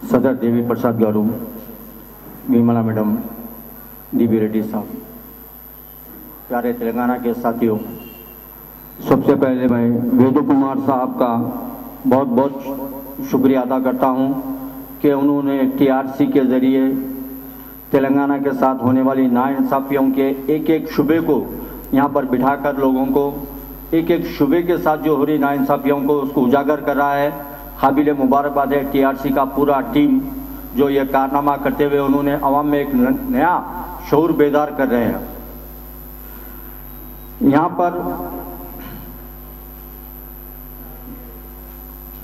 सदर देवी प्रसाद गारू, Vimla madam, dB Reddy साहब, प्यारे तेलंगाना के साथियों, सबसे पहले मैं वेदु कुमार साहब का बहुत बहुत शुक्रिया अदा करता हूं कि उन्होंने टीआरसी के ज़रिए तेलंगाना के साथ होने वाली नाइंसाफ़ियों के एक एक शुबे को यहाँ पर बिठाकर लोगों को एक एक शुबे के साथ जो हो रही नाइंसाफ़ियों को उसको उजागर कर रहा है। काबिल मुबारकबाद है टीआरसी का पूरा टीम जो ये कारनामा करते हुए उन्होंने अवाम में एक नया शऊर बेदार कर रहे हैं। यहाँ पर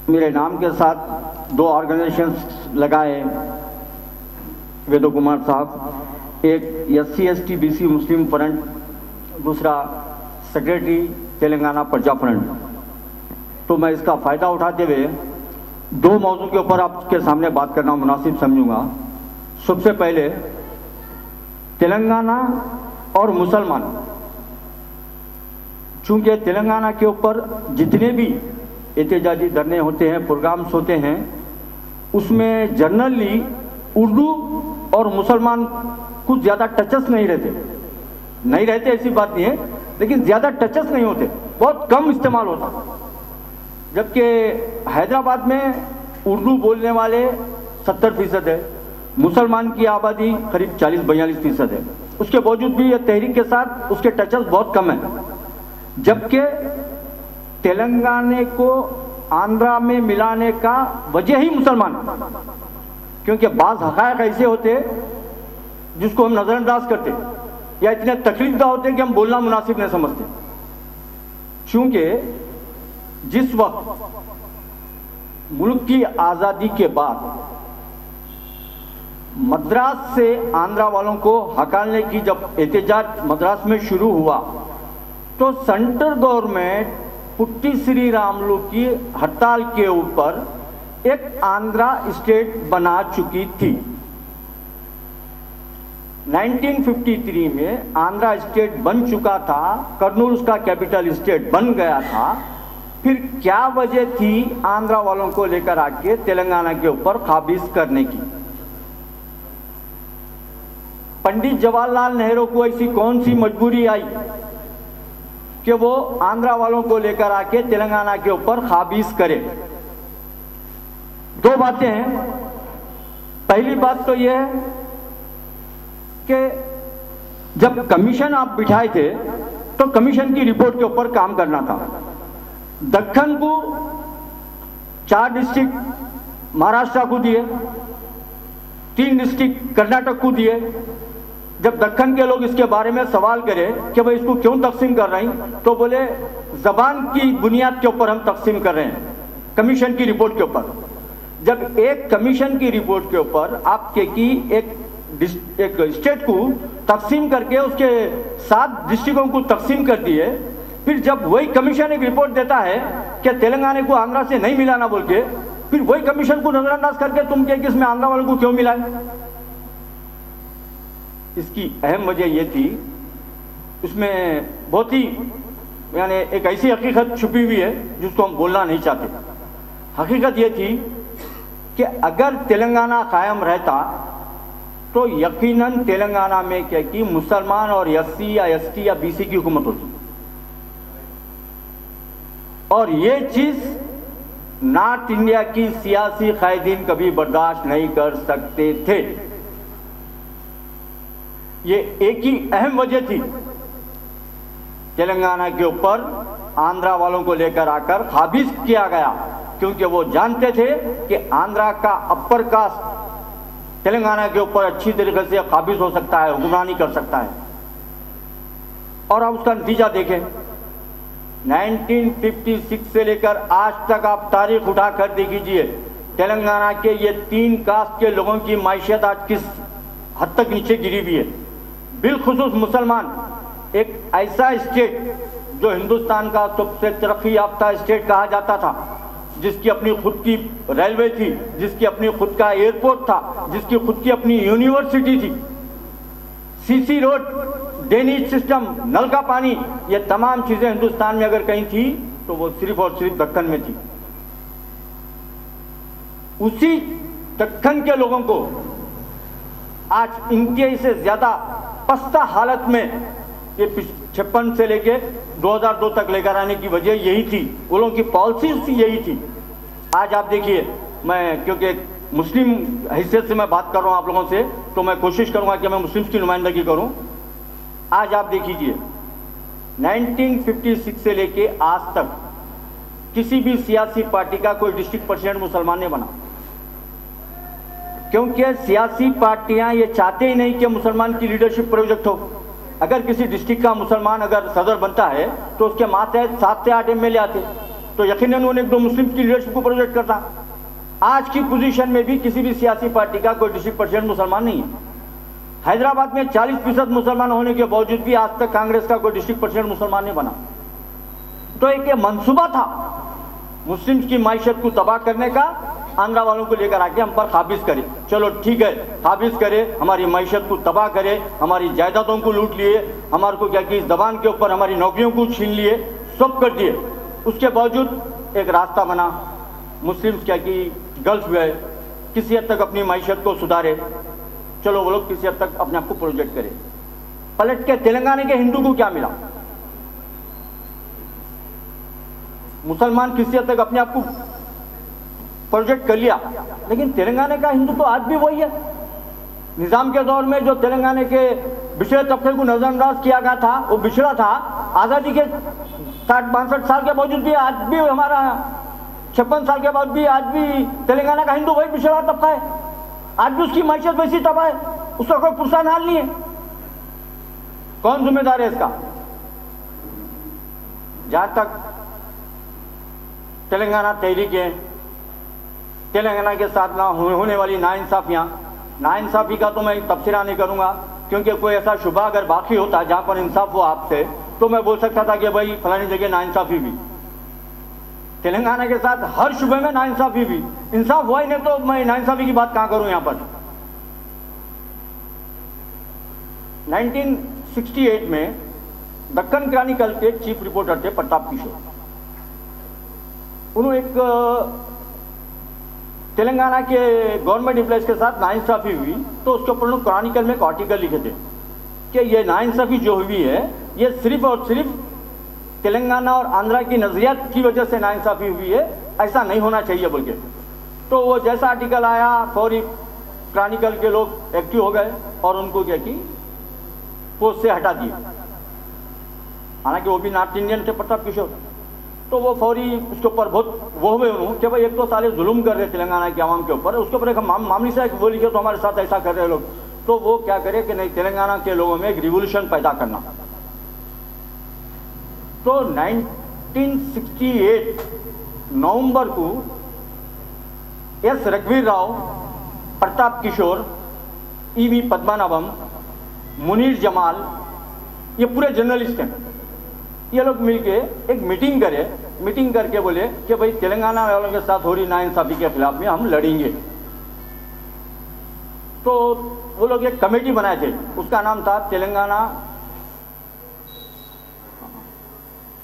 मेरे नाम के साथ दो ऑर्गेनाइजेशंस लगाए वेदु कुमार साहब, एक SC/ST BC मुस्लिम फ्रंट, दूसरा सेक्रेटरी तेलंगाना प्रजा फ्रंट। तो मैं इसका फ़ायदा उठाते हुए दो मौजू के ऊपर आपके सामने बात करना मुनासिब समझूंगा। सबसे पहले तेलंगाना और मुसलमान, चूंकि तेलंगाना के ऊपर जितने भी एहतजाजी धरने होते हैं, प्रोग्राम्स होते हैं, उसमें जनरली उर्दू और मुसलमान कुछ ज़्यादा टचेस नहीं रहते ऐसी बात नहीं है, लेकिन ज़्यादा टचेस नहीं होते, बहुत कम इस्तेमाल होता। जबकि हैदराबाद में उर्दू बोलने वाले 70% है, मुसलमान की आबादी करीब 40-42% है। उसके बावजूद भी ये तहरीक के साथ उसके टचेस बहुत कम है। जबकि तेलंगाना को आंध्रा में मिलाने का वजह ही मुसलमान, क्योंकि बाज़ हक़ाइक़ ऐसे होते जिसको हम नज़रअंदाज करते या इतने तकलीफदा होते कि हम बोलना मुनासिब नहीं समझते। क्योंकि जिस वक्त मुल्क की आज़ादी के बाद मद्रास से आंध्रा वालों को हटाने की जब एहतजाज मद्रास में शुरू हुआ तो central government putty Shri Ramulu की हड़ताल के ऊपर एक आंध्रा स्टेट बना चुकी थी। 1953 में आंध्रा स्टेट बन चुका था, कर्नूल उसका कैपिटल स्टेट बन गया था। फिर क्या वजह थी आंध्रा वालों को लेकर आके तेलंगाना के ऊपर काबिज करने की? पंडित जवाहरलाल नेहरू को ऐसी कौन सी मजबूरी आई कि वो आंध्रा वालों को लेकर आके तेलंगाना के ऊपर काबिज करे? दो बातें हैं। पहली बात तो यह है कि जब कमीशन आप बिठाए थे तो कमीशन की रिपोर्ट के ऊपर काम करना था। दक्खन को 4 डिस्ट्रिक्ट महाराष्ट्र को दिए, 3 डिस्ट्रिक्ट कर्नाटक को दिए। जब दक्खन के लोग इसके बारे में सवाल करें कि भाई इसको क्यों तकसीम कर रहे हैं, तो बोले जबान की बुनियाद के ऊपर हम तकसीम कर रहे हैं, कमीशन की रिपोर्ट के ऊपर। जब एक कमीशन की रिपोर्ट के ऊपर आपके की एक स्टेट को तकसीम करके उसके 7 डिस्ट्रिक्टों को तकसीम कर दिए, फिर जब वही कमीशन एक रिपोर्ट देता है कि तेलंगाना को आंध्रा से नहीं मिलाना बोल के, फिर वही कमीशन को नजरअंदाज करके तुम के किसमें आंध्रा वालों को क्यों मिलाए? इसकी अहम वजह यह थी, इसमें बहुत ही यानी एक ऐसी हकीकत छुपी हुई है जिसको हम बोलना नहीं चाहते। हकीकत यह थी कि अगर तेलंगाना कायम रहता तो यकीनन तेलंगाना में क्या कि मुसलमान और SC या ST या BC की हुकूमत होती, और ये चीज नॉर्थ इंडिया की सियासी कायदीन कभी बर्दाश्त नहीं कर सकते थे। ये एक ही अहम वजह थी तेलंगाना के ऊपर आंध्रा वालों को लेकर आकर काबिज किया गया, क्योंकि वो जानते थे कि आंध्रा का अपर कास्ट तेलंगाना के ऊपर अच्छी तरीके से काबिज हो सकता है, हुक्मरानी कर सकता है। और आप उसका नतीजा देखें, 1956 से लेकर आज तक आप तारीख उठा कर देखिए, तेलंगाना के ये 3 कास्ट के लोगों की माइशत आज किस हद तक नीचे गिरी हुई है। बिलखुसूस मुसलमान, एक ऐसा स्टेट जो हिंदुस्तान का सबसे तरक्की याफ्ता स्टेट कहा जाता था, जिसकी अपनी खुद की रेलवे थी, जिसकी अपनी खुद का एयरपोर्ट था, जिसकी खुद की अपनी यूनिवर्सिटी थी, CC रोड, ड्रेनेज सिस्टम, नल का पानी, ये तमाम चीजें हिंदुस्तान में अगर कहीं थी तो वो सिर्फ और सिर्फ दक्कन में थी। उसी दक्कन के लोगों को आज इनके से ज्यादा पस्ता हालत में ये 56 से लेके 2002 तक लेकर आने की वजह यही थी, वो लोगों की पॉलिसी यही थी। आज आप देखिए, मैं क्योंकि मुस्लिम हैसियत से मैं बात कर रहा हूँ आप लोगों से, तो मैं कोशिश करूंगा कि मैं मुस्लिम्स की नुमाइंदगी करूं। आज आप देखिए 1956 से लेके आज तक किसी भी सियासी पार्टी का कोई डिस्ट्रिक्ट प्रेसिडेंट मुसलमान नहीं बना, क्योंकि सियासी पार्टियां ये चाहते ही नहीं कि मुसलमान की लीडरशिप प्रोजेक्ट हो। अगर किसी डिस्ट्रिक्ट का मुसलमान अगर सदर बनता है तो उसके मातहत 7 से 8 MLA आते, तो यकीनन उन्हें 1-2 मुस्लिम की लीडरशिप को प्रोजेक्ट करता। आज की पोजीशन में भी किसी भी सियासी पार्टी का कोई डिस्ट्रिक्ट प्रेसिडेंट मुसलमान नहीं है। हैदराबाद में 40% मुसलमान होने के बावजूद भी आज तक कांग्रेस का कोई डिस्ट्रिक्ट प्रेसिडेंट मुसलमान नहीं बना। तो एक ये मंसूबा था मुस्लिम्स की माइशत को तबाह करने का, आंध्रा वालों को लेकर आके हम पर काबिज करे। चलो ठीक है, काबिज करे, हमारी माइशत को तबाह करे, हमारी जायदादों को लूट लिए, हमारे को क्या कि इस जबान के ऊपर हमारी नौकरियों को छीन लिए, सब कर दिए। उसके बावजूद एक रास्ता बना, मुस्लिम्स क्या कि गल्फ गए, किसी हद तक अपनी माइशत को सुधारे, चलो वो लोग किसी हद तक अपने आप को प्रोजेक्ट करे। पलट के तेलंगाना के हिंदू को क्या मिला? मुसलमान किसी हद तक अपने आप को प्रोजेक्ट कर लिया, लेकिन तेलंगाना का हिंदू तो आज भी वही है। निजाम के दौर में जो तेलंगाना के पिछड़े तबके को नजरअंदाज किया गया था, वो पिछड़ा था। आज़ादी के 60-62 साल के बावजूद भी आज भी हमारा 56 साल के बाद भी आज भी तेलंगाना का हिंदू वही पिछड़ा तबका है। आज भी उसकी माइशत वैसी तबाह है, उसका कोई पुरसान हाल नहीं है। कौन जिम्मेदार है इसका? जहां तक तेलंगाना तहरीक है, तेलंगाना के साथ ना होने वाली नाइंसाफी का तो मैं तबसरा नहीं करूंगा, क्योंकि कोई ऐसा शुबा अगर बाकी होता जहां पर इंसाफ हो आपसे, तो मैं बोल सकता था कि भाई फलानी जगह नाइंसाफी भी। तेलंगाना के साथ हर शुबे में नाइंसाफी भी, इंसाफ हुआ ही नहीं तो मैं नाइंसाफी की बात कहां करूं। यहां पर 1968 में दक्कन क्रॉनिकल के चीफ रिपोर्टर थे प्रताप किशोर। उन्होंने एक तेलंगाना के गवर्नमेंट एम्प्लॉइज के साथ नाइंसाफी हुई, तो उसके ऊपर उन्होंने क्रॉनिकल में एक आर्टिकल लिखे थे कि ये नाइंसाफी जो हुई है ये सिर्फ और सिर्फ तेलंगाना और आंध्रा की नजरियात की वजह से नाइंसाफी हुई है, ऐसा नहीं होना चाहिए बोल के। तो वो जैसा आर्टिकल आया फौरी क्रॉनिकल के लोग एक्टिव हो गए और उनको क्या की पोस्ट से हटा दिए। हालांकि वो भी नॉर्थ इंडियन थे प्रताप किशोर, तो वो फौरी उसके ऊपर बहुत वो हुए उन्होंने कि भाई एक तो साले जुल्म कर रहे तेलंगाना के आवाम के ऊपर, उसके ऊपर एक मामूली सा वो लिखे तो हमारे साथ ऐसा कर रहे लोग, तो वो क्या करे कि नहीं तेलंगाना के लोगों में एक रिवोल्यूशन पैदा करना। तो 1968 नवंबर को एस रघुवीर राव, प्रताप किशोर, ईवी पद्मनाभम, मुनीर जमाल, ये पूरे जर्नलिस्ट हैं, ये लोग मिलके एक मीटिंग करे। मीटिंग करके बोले कि भाई तेलंगाना वालों के साथ हो रही नाइंसाफी के खिलाफ में हम लड़ेंगे। तो वो लोग एक कमेटी बनाए थे, उसका नाम था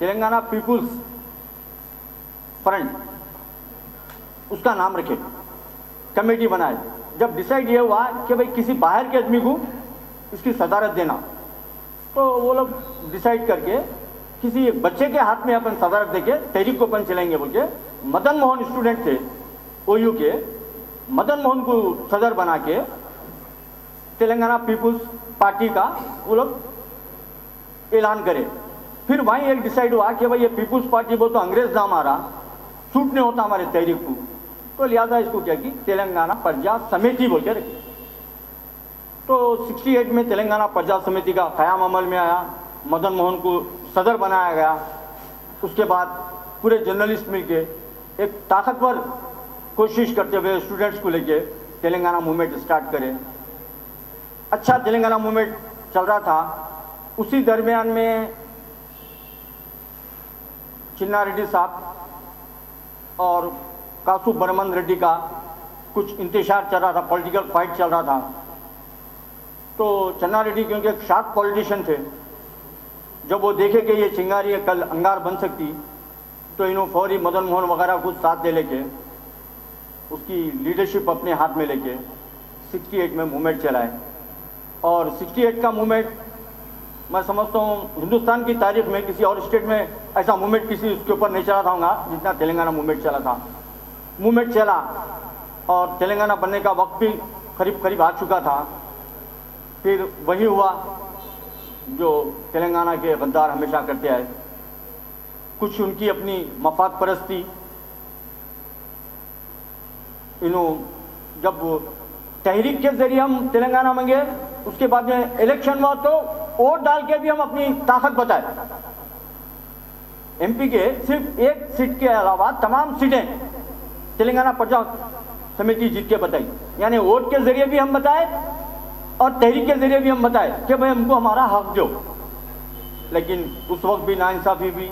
तेलंगाना पीपुल्स फ्रंट, उसका नाम रखे, कमेटी बनाए। जब डिसाइड ये हुआ कि भाई किसी बाहर के आदमी को इसकी सदारत देना, तो वो लोग डिसाइड करके किसी एक बच्चे के हाथ में अपन सदारत देके तहरीक को अपन चलाएंगे बोल के, मदन मोहन स्टूडेंट थे ओयू के, मदन मोहन को सदर बना के तेलंगाना पीपुल्स पार्टी का वो लोग ऐलान करे। फिर वहीं एक डिसाइड हुआ कि भाई ये पीपुल्स पार्टी वो तो अंग्रेज नाम आ रहा, सूट नहीं होता हमारे तहरीक को, तो लिहाजा इसको क्या की तेलंगाना प्रजा समिति बोल के रखे। तो 68 में तेलंगाना प्रजा समिति का क़याम अमल में आया, मदन मोहन को सदर बनाया गया। उसके बाद पूरे जर्नलिस्ट मिलके एक ताकतवर कोशिश करते हुए स्टूडेंट्स को लेके तेलंगाना मूवमेंट स्टार्ट करें। अच्छा तेलंगाना मूवमेंट चल रहा था। उसी दरमियान में चिन्ना रेड्डी साहब और कासू बर्मन रेड्डी का कुछ इंतशार चल रहा था, पॉलिटिकल फाइट चल रहा था। तो चन्ना रेड्डी क्योंकि एक शार्प पॉलिटिशियन थे, जब वो देखे कि ये चिंगारी कल अंगार बन सकती, तो इन्होंने फौरी मदन मोहन वगैरह कुछ साथ दे लेके उसकी लीडरशिप अपने हाथ में लेके 68 में मूवमेंट चलाए। और 68 का मूवमेंट मैं समझता हूँ हिंदुस्तान की तारीख में किसी और स्टेट में ऐसा मूवमेंट किसी उसके ऊपर नहीं चला था होगा जितना तेलंगाना मूवमेंट चला था। मूवमेंट चला और तेलंगाना बनने का वक्त भी करीब करीब आ चुका था। फिर वही हुआ जो तेलंगाना के गद्दार हमेशा करते आए, कुछ उनकी अपनी मफाद परस्ती। जब तहरीक के जरिए हम तेलंगाना मांगे, उसके बाद में इलेक्शन हुआ तो वोट डाल के भी हम अपनी ताकत बताए। एमपी के सिर्फ एक सीट के अलावा तमाम सीटें तेलंगाना प्रजा समिति जीत के बताई, यानी वोट के जरिए भी हम बताए और तहरीक के जरिए भी हम बताए कि भाई हमको हमारा हक दो। लेकिन उस वक्त भी नाइंसाफी भी,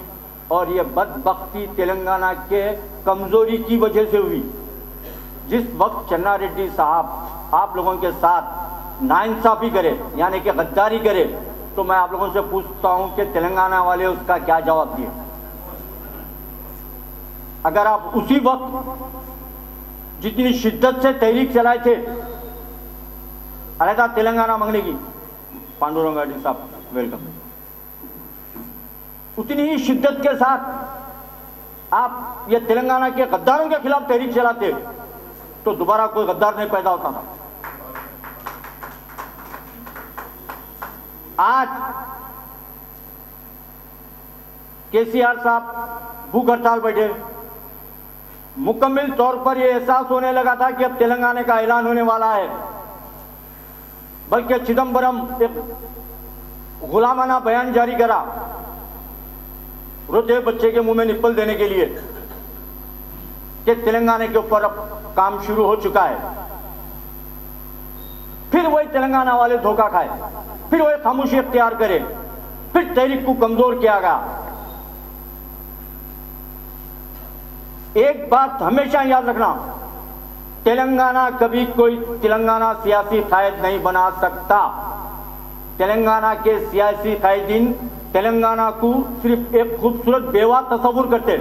और ये बदबख्ती तेलंगाना के कमजोरी की वजह से हुई। जिस वक्त चन्ना रेड्डी साहब आप लोगों के साथ नाइंसाफी करे यानी कि गद्दारी करे, तो मैं आप लोगों से पूछता हूं कि तेलंगाना वाले उसका क्या जवाब दिए? अगर आप उसी वक्त जितनी शिद्दत से तहरीक चलाए थे अलहदा तेलंगाना मांगने की, पांडुरंग रेड्डी साहब वेलकम, उतनी ही शिद्दत के साथ आप ये तेलंगाना के गद्दारों के खिलाफ तहरीक चलाते तो दोबारा कोई गद्दार नहीं पैदा होता था। आज केसीआर साहब भूख हड़ताल बैठे, मुकम्मल तौर पर यह एहसास होने लगा था कि अब तेलंगाना का ऐलान होने वाला है, बल्कि चिदंबरम एक गुलामाना बयान जारी करा रोते बच्चे के मुंह में निप्पल देने के लिए कि तेलंगाना के ऊपर अब काम शुरू हो चुका है। फिर वही तेलंगाना वाले धोखा खाए, फिर वही खामोशी इख्तियार करे, फिर तहरीक को कमजोर किया गया। एक बात हमेशा याद रखना, तेलंगाना कभी कोई तेलंगाना सियासी कायद नहीं बना सकता। तेलंगाना के सियासी कायदीन तेलंगाना को सिर्फ एक खूबसूरत बेवा तस्वुर करते,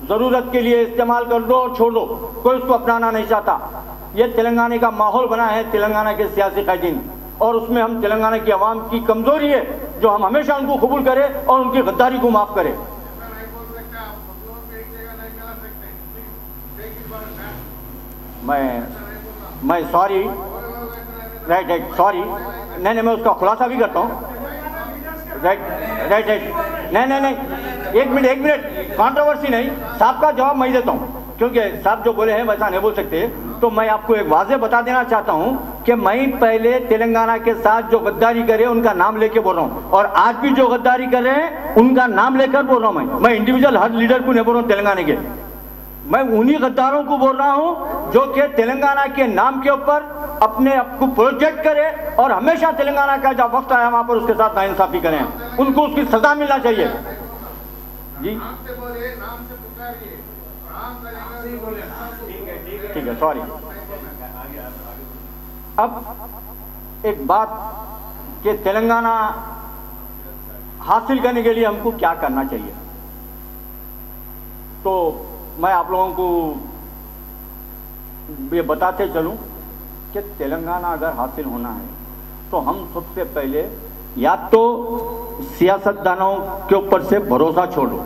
जरूरत के लिए इस्तेमाल कर दो और छोड़ दो, कोई उसको अपनाना नहीं चाहता। ये तेलंगाना का माहौल बना है तेलंगाना के सियासी कायदीन, और उसमें हम तेलंगाना की आवाम की कमजोरी है जो हम हमेशा उनको कबूल करें और उनकी गद्दारी को माफ करें। मैं सॉरी, राइट सॉरी, नहीं मैं उसका खुलासा भी करता हूँ। राइट नहीं, एक मिनट, कंट्रोवर्सी नहीं, साहब का जवाब मैं देता हूँ, क्योंकि साहब जो बोले हैं वैसा नहीं बोल सकते। तो मैं आपको एक वाजे बता देना चाहता हूँ कि मैं पहले तेलंगाना के साथ जो गद्दारी करे उनका नाम लेके बोल रहा हूँ, और आज भी जो गद्दारी कर रहे हैं उनका नाम लेकर बोल रहा हूँ। मैं इंडिविजुअल हर लीडर को नहीं बोल रहा हूँ तेलंगाना के, मैं उन्हीं गद्दारों को बोल रहा हूं जो कि तेलंगाना के नाम के ऊपर अपने आप को प्रोजेक्ट करे और हमेशा तेलंगाना का जब वक्त आया वहां पर उसके साथ नाइंसाफी करें, उनको उसकी सजा मिलना चाहिए। जी ठीक है, सॉरी। अब एक बात कि तेलंगाना हासिल करने के लिए हमको क्या करना चाहिए, तो मैं आप लोगों को ये बताते चलूं कि तेलंगाना अगर हासिल होना है तो हम सबसे पहले या तो सियासतदानों के ऊपर से भरोसा छोड़ो,